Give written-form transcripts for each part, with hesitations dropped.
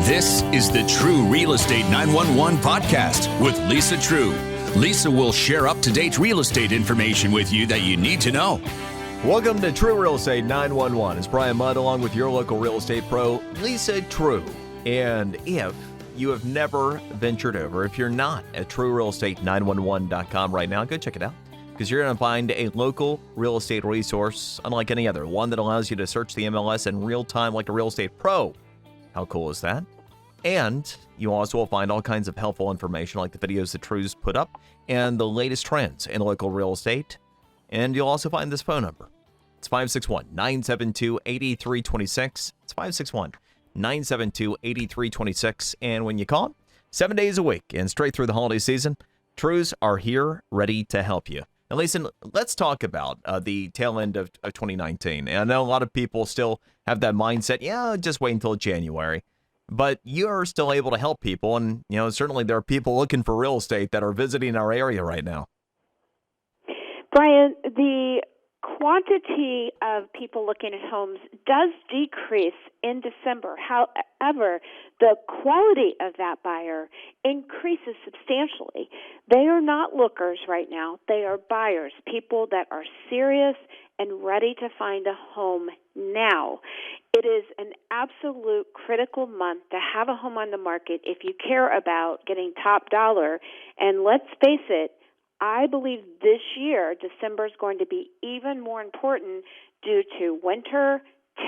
This is the Treu Real Estate 911 podcast with Lisa Treu. Lisa will share up-to-date real estate information with you that you need to know. Welcome to Treu Real Estate 911. It's Brian Mudd along with your local real estate pro, Lisa Treu. And if you have never ventured over, if you're not at TreuRealEstate911.com right now, go check it out, because you're going to find a local real estate resource unlike any other, one that allows you to search the MLS in real time like a real estate pro. How cool is that? And you also will find all kinds of helpful information like the videos that Treu's put up and the latest trends in local real estate. And you'll also find this phone number. It's 561-972-8326. It's 561-972-8326. And when you call, 7 days a week and straight through the holiday season, Treu's are here ready to help you. Now, listen, let's talk about the tail end of 2019. And I know a lot of people still have that mindset, just wait until January. But you're still able to help people. And, certainly there are people looking for real estate that are visiting our area right now. Brian, the quantity of people looking at homes does decrease in December. However, the quality of that buyer increases substantially. They are not lookers right now. They are buyers, people that are serious and ready to find a home now. It is an absolute critical month to have a home on the market if you care about getting top dollar. And let's face it, I believe this year, December is going to be even more important due to winter,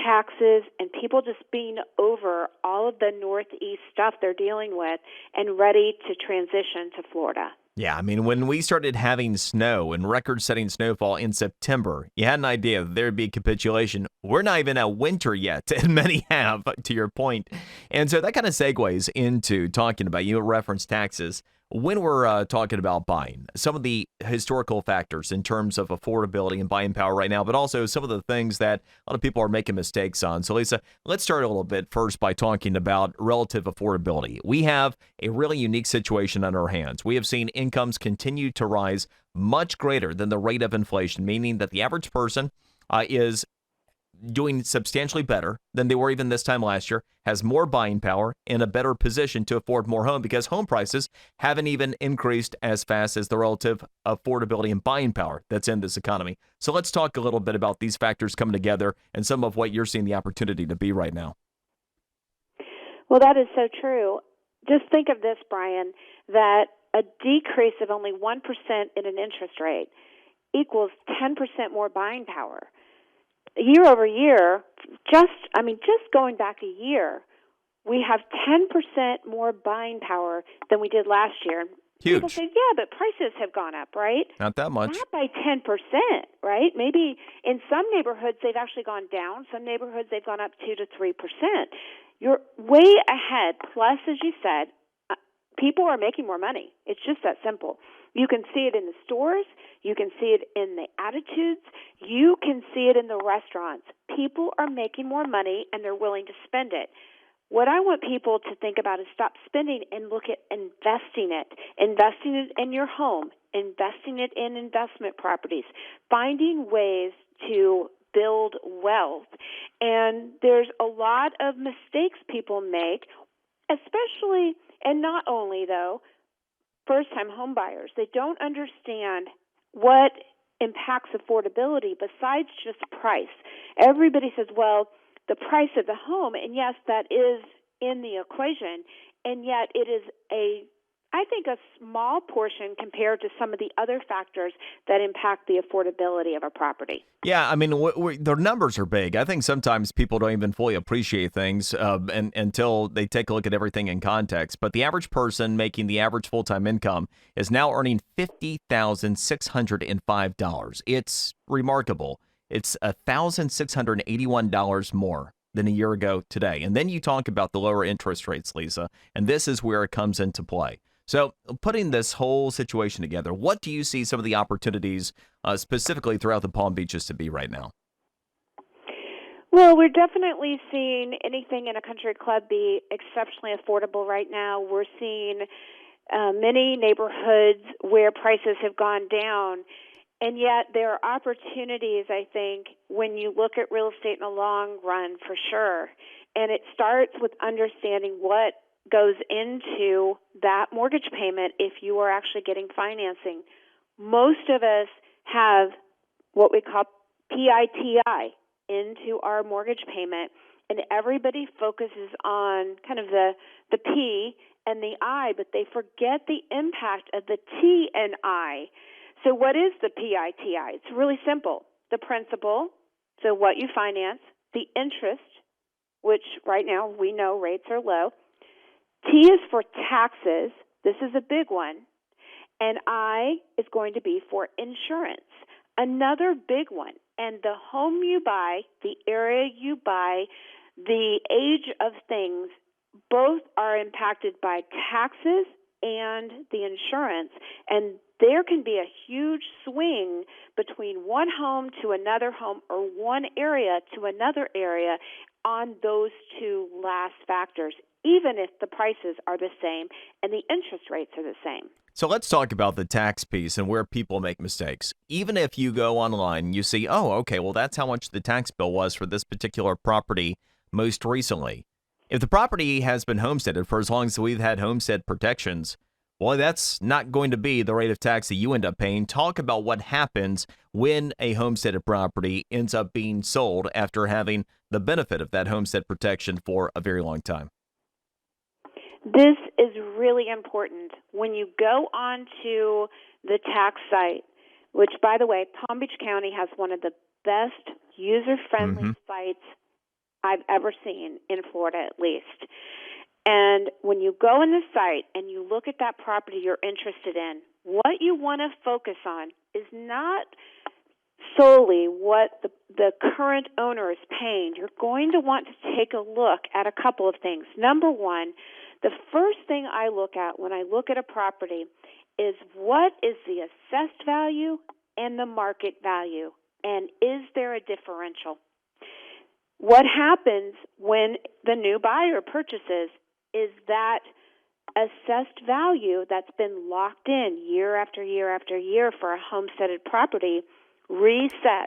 taxes, and people just being over all of the Northeast stuff they're dealing with and ready to transition to Florida. Yeah, when we started having snow and record-setting snowfall in September, you had an idea that there'd be capitulation. We're not even at winter yet, and many have, to your point. And so that kind of segues into talking about, you referenced taxes. When we're talking about buying, some of the historical factors in terms of affordability and buying power right now, but also some of the things that a lot of people are making mistakes on. So, Lisa, let's start a little bit first by talking about relative affordability. We have a really unique situation on our hands. We have seen incomes continue to rise much greater than the rate of inflation, meaning that the average person is doing substantially better than they were even this time last year, has more buying power, in a better position to afford more home because home prices haven't even increased as fast as the relative affordability and buying power that's in this economy. So let's talk a little bit about these factors coming together and some of what you're seeing the opportunity to be right now. Well, that is so true. Just think of this, Brian, that a decrease of only 1% in an interest rate equals 10% more buying power. Year over year, just going back a year, we have 10% more buying power than we did last year. Huge. People say, but prices have gone up, right? Not that much. Not by 10%, right? Maybe in some neighborhoods they've actually gone down. Some neighborhoods they've gone up 2 to 3%. You're way ahead. Plus, as you said, people are making more money. It's just that simple. You can see it in the stores. You can see it in the attitudes. You can see it in the restaurants. People are making more money, and they're willing to spend it. What I want people to think about is stop spending and look at investing it in your home, investing it in investment properties, finding ways to build wealth. And there's a lot of mistakes people make, especially, and not only, though, first-time home buyers. They don't understand what impacts affordability besides just price. Everybody says, well, the price of the home, and yes, that is in the equation, and yet it is I think a small portion compared to some of the other factors that impact the affordability of a property. Yeah, the numbers are big. I think sometimes people don't even fully appreciate things until they take a look at everything in context. But the average person making the average full-time income is now earning $50,605. It's remarkable. It's $1,681 more than a year ago today. And then you talk about the lower interest rates, Lisa, and this is where it comes into play. So putting this whole situation together, what do you see some of the opportunities specifically throughout the Palm Beaches to be right now? Well, we're definitely seeing anything in a country club be exceptionally affordable right now. We're seeing many neighborhoods where prices have gone down. And yet there are opportunities, I think, when you look at real estate in the long run, for sure. And it starts with understanding what goes into that mortgage payment if you are actually getting financing. Most of us have what we call PITI into our mortgage payment, and everybody focuses on kind of the P and the I, but they forget the impact of the T and I. So what is the PITI? It's really simple. The principal, so what you finance, the interest, which right now we know rates are low. T is for taxes. This is a big one. And I is going to be for insurance, another big one. And the home you buy, the area you buy, the age of things, both are impacted by taxes and the insurance. And there can be a huge swing between one home to another home or one area to another area on those two last factors, even if the prices are the same and the interest rates are the same. So let's talk about the tax piece and where people make mistakes. Even if you go online and you see, oh, okay, well, that's how much the tax bill was for this particular property most recently. If the property has been homesteaded for as long as we've had homestead protections, well, that's not going to be the rate of tax that you end up paying. Talk about what happens when a homesteaded property ends up being sold after having the benefit of that homestead protection for a very long time. This is really important. When you go onto the tax site, which, by the way, Palm Beach County has one of the best user-friendly sites I've ever seen, in Florida at least. And when you go in the site and you look at that property you're interested in, what you want to focus on is not solely what the current owner is paying. You're going to want to take a look at a couple of things. Number one, the first thing I look at when I look at a property is what is the assessed value and the market value, and is there a differential? What happens when the new buyer purchases is that assessed value that's been locked in year after year after year for a homesteaded property resets.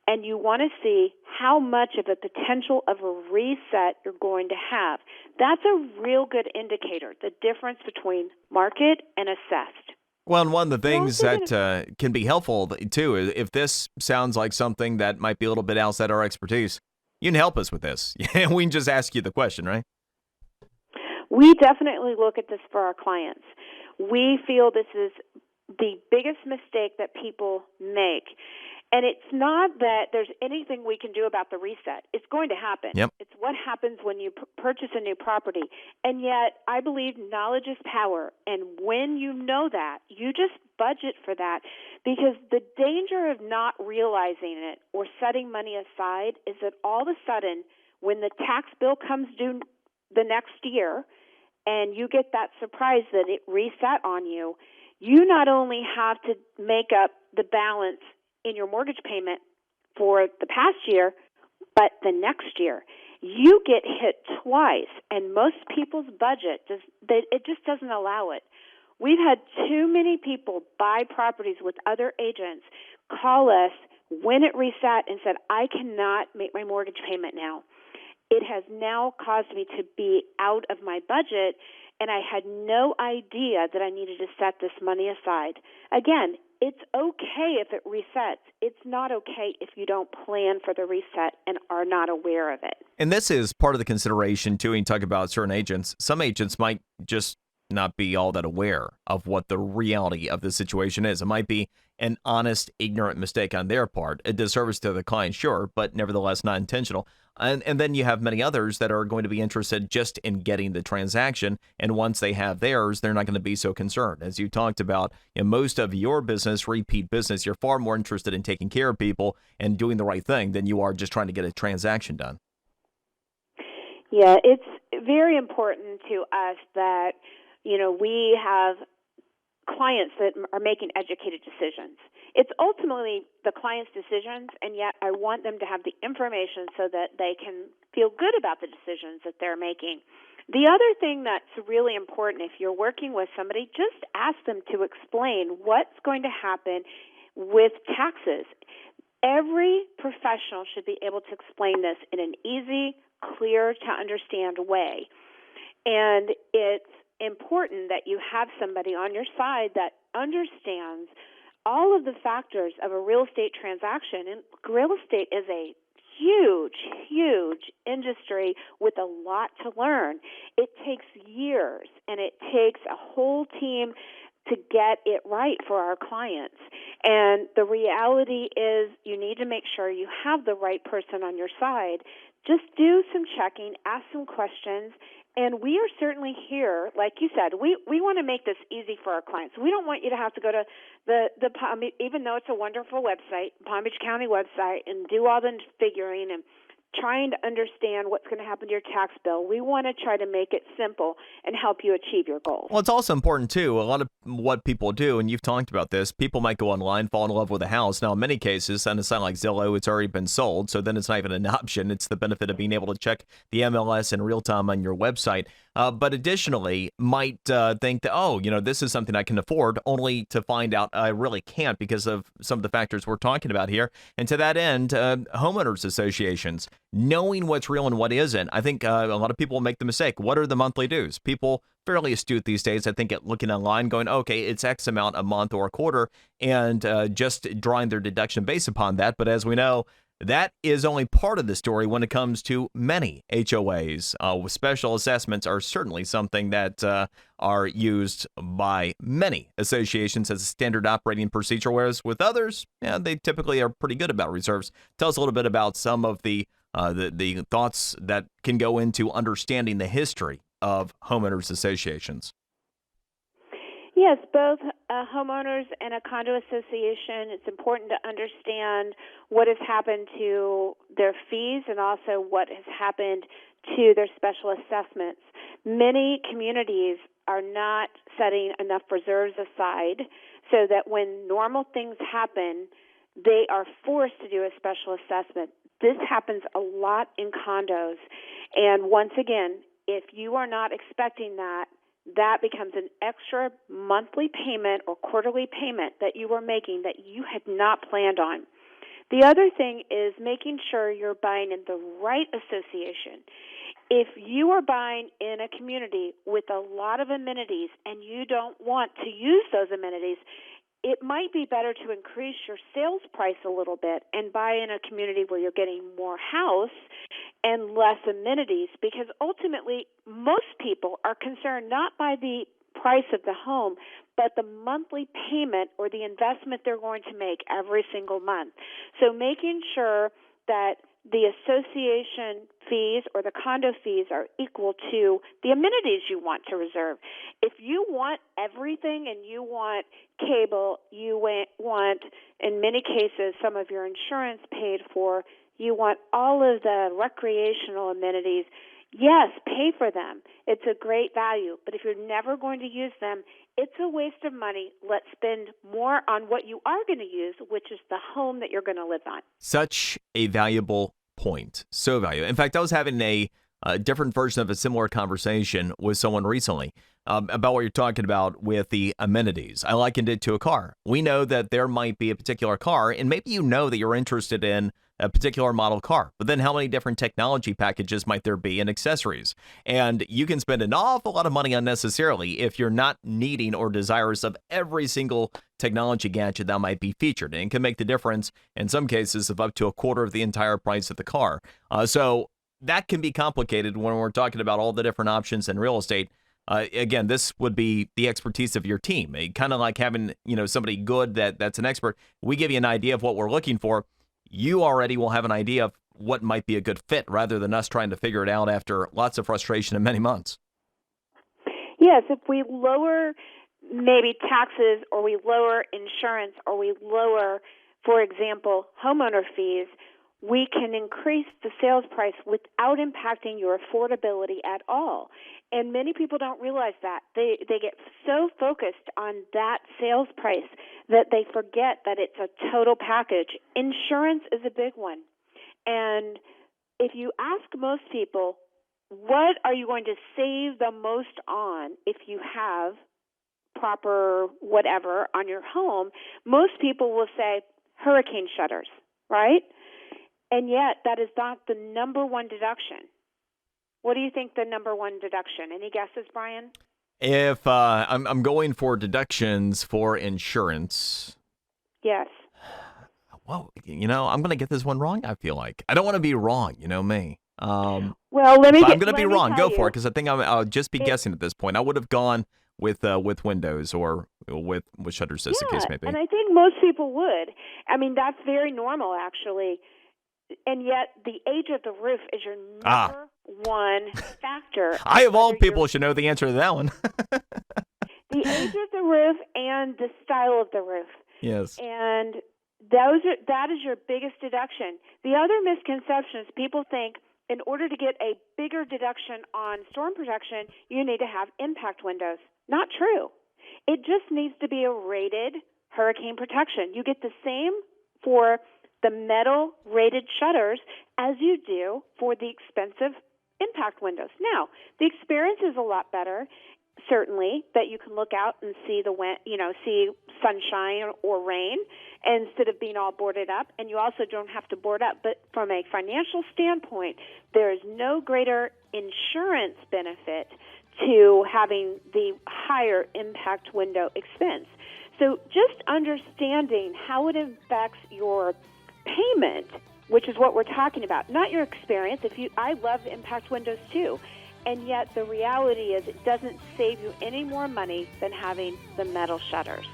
And you want to see how much of a potential of a reset you're going to have. That's a real good indicator, the difference between market and assessed. Well, and one of the things that can be helpful, too, is if this sounds like something that might be a little bit outside our expertise, you can help us with this. We can just ask you the question, right? We definitely look at this for our clients. We feel this is the biggest mistake that people make. And it's not that there's anything we can do about the reset. It's going to happen. Yep. It's what happens when you purchase a new property. And yet, I believe knowledge is power. And when you know that, you just budget for that. Because the danger of not realizing it or setting money aside is that all of a sudden, when the tax bill comes due the next year, and you get that surprise that it reset on you, you not only have to make up the balance in your mortgage payment for the past year, but the next year. You get hit twice, and most people's budget, it just doesn't allow it. We've had too many people buy properties with other agents, call us when it reset and said, I cannot make my mortgage payment now. It has now caused me to be out of my budget, and I had no idea that I needed to set this money aside. Again, it's okay if it resets. It's not okay if you don't plan for the reset and are not aware of it. And this is part of the consideration, too, when you talk about certain agents. Some agents might just not be all that aware of what the reality of the situation is. It might be an honest, ignorant mistake on their part, a disservice to the client, sure, but nevertheless not intentional. And then you have many others that are going to be interested just in getting the transaction. And once they have theirs, they're not going to be so concerned. As you talked about, in most of your business, repeat business, you're far more interested in taking care of people and doing the right thing than you are just trying to get a transaction done. Yeah, it's very important to us that, we have clients that are making educated decisions. It's ultimately the client's decisions, and yet I want them to have the information so that they can feel good about the decisions that they're making. The other thing that's really important, if you're working with somebody, just ask them to explain what's going to happen with taxes. Every professional should be able to explain this in an easy, clear to understand way. And it's important that you have somebody on your side that understands all of the factors of a real estate transaction. And real estate is a huge, huge industry with a lot to learn. It takes years, and it takes a whole team to get it right for our clients. And the reality is you need to make sure you have the right person on your side. Just do some checking, ask some questions, and we are certainly here, like you said, we want to make this easy for our clients. We don't want you to have to go to the Palm Beach, even though it's a wonderful website, Palm Beach County website, and do all the figuring and trying to understand what's going to happen to your tax bill. We want to try to make it simple and help you achieve your goals. Well, it's also important, too. A lot of what people do, and you've talked about this, people might go online, fall in love with a house. Now, in many cases, on a site like Zillow, it's already been sold, so then it's not even an option. It's the benefit of being able to check the MLS in real time on your website. But additionally, might think that, oh, this is something I can afford, only to find out I really can't because of some of the factors we're talking about here. And to that end, homeowners associations, knowing what's real and what isn't. I think a lot of people make the mistake. What are the monthly dues? People fairly astute these days, I think, at looking online, going, okay, it's X amount a month or a quarter, and just drawing their deduction based upon that. But as we know, that is only part of the story when it comes to many HOAs. Special assessments are certainly something that are used by many associations as a standard operating procedure, whereas with others, they typically are pretty good about reserves. Tell us a little bit about some of the thoughts that can go into understanding the history of homeowners associations. Yes, both homeowners and a condo association, it's important to understand what has happened to their fees and also what has happened to their special assessments. Many communities are not setting enough reserves aside so that when normal things happen, they are forced to do a special assessment. This happens a lot in condos. And once again, if you are not expecting that, that becomes an extra monthly payment or quarterly payment that you are making that you had not planned on. The other thing is making sure you're buying in the right association. If you are buying in a community with a lot of amenities and you don't want to use those amenities, it might be better to increase your sales price a little bit and buy in a community where you're getting more house and less amenities, because ultimately most people are concerned not by the price of the home, but the monthly payment or the investment they're going to make every single month. So making sure that the association fees or the condo fees are equal to the amenities you want to reserve. If you want everything and you want cable, you want, in many cases, some of your insurance paid for, you want all of the recreational amenities, yes, pay for them. It's a great value. But if you're never going to use them, it's a waste of money. Let's spend more on what you are going to use, which is the home that you're going to live on. Such a valuable point. So valuable. In fact, I was having a different version of a similar conversation with someone recently about what you're talking about with the amenities. I likened it to a car. We know that there might be a particular car, and maybe you know that you're interested in a particular model car, but then how many different technology packages might there be and accessories? And you can spend an awful lot of money unnecessarily if you're not needing or desirous of every single technology gadget that might be featured. And it can make the difference in some cases of up to a quarter of the entire price of the car. So that can be complicated when we're talking about all the different options in real estate. Again, this would be the expertise of your team. Kind of like having, somebody good that's an expert. We give you an idea of what we're looking for. You already will have an idea of what might be a good fit rather than us trying to figure it out after lots of frustration and many months. Yes, if we lower maybe taxes or we lower insurance or we lower, for example, homeowner fees, we can increase the sales price without impacting your affordability at all. And many people don't realize that. They get so focused on that sales price that they forget that it's a total package. Insurance is a big one. And if you ask most people, what are you going to save the most on if you have proper whatever on your home, most people will say hurricane shutters. right? And yet that is not the number one deduction. What do you think the number one deduction? Any guesses, Brian? If I'm going for deductions for insurance. Yes. Well, I'm going to get this one wrong, I feel like. I don't want to be wrong, me. Well, let me. I'm going to be wrong. Go for it, because I think I'll just be guessing at this point. I would have gone with windows or with shutters, as the case may be. And I think most people would. I mean, that's very normal, actually. And yet, the age of the roof is your number one factor. I, of all people, should know the answer to that one. The age of the roof and the style of the roof. Yes. And that is your biggest deduction. The other misconception is people think in order to get a bigger deduction on storm protection, you need to have impact windows. Not true. It just needs to be a rated hurricane protection. You get the same for the metal rated shutters as you do for the expensive impact windows. Now, the experience is a lot better, certainly, that you can look out and see see sunshine or rain instead of being all boarded up, and you also don't have to board up. But from a financial standpoint, there is no greater insurance benefit to having the higher impact window expense. So just understanding how it affects your payment, which is what we're talking about, not your experience. I love impact windows too, and yet the reality is it doesn't save you any more money than having the metal shutters.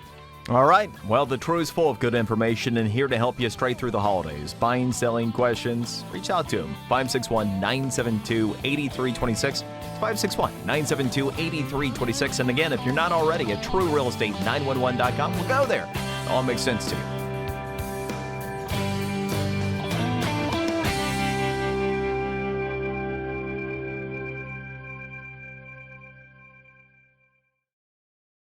All right. Well, the Treu is full of good information and here to help you straight through the holidays. Buying, selling questions, reach out to him. 561-972-8326. 561-972-8326. And again, if you're not already at TreuRealEstate911.com, we'll go there. It all makes sense to you.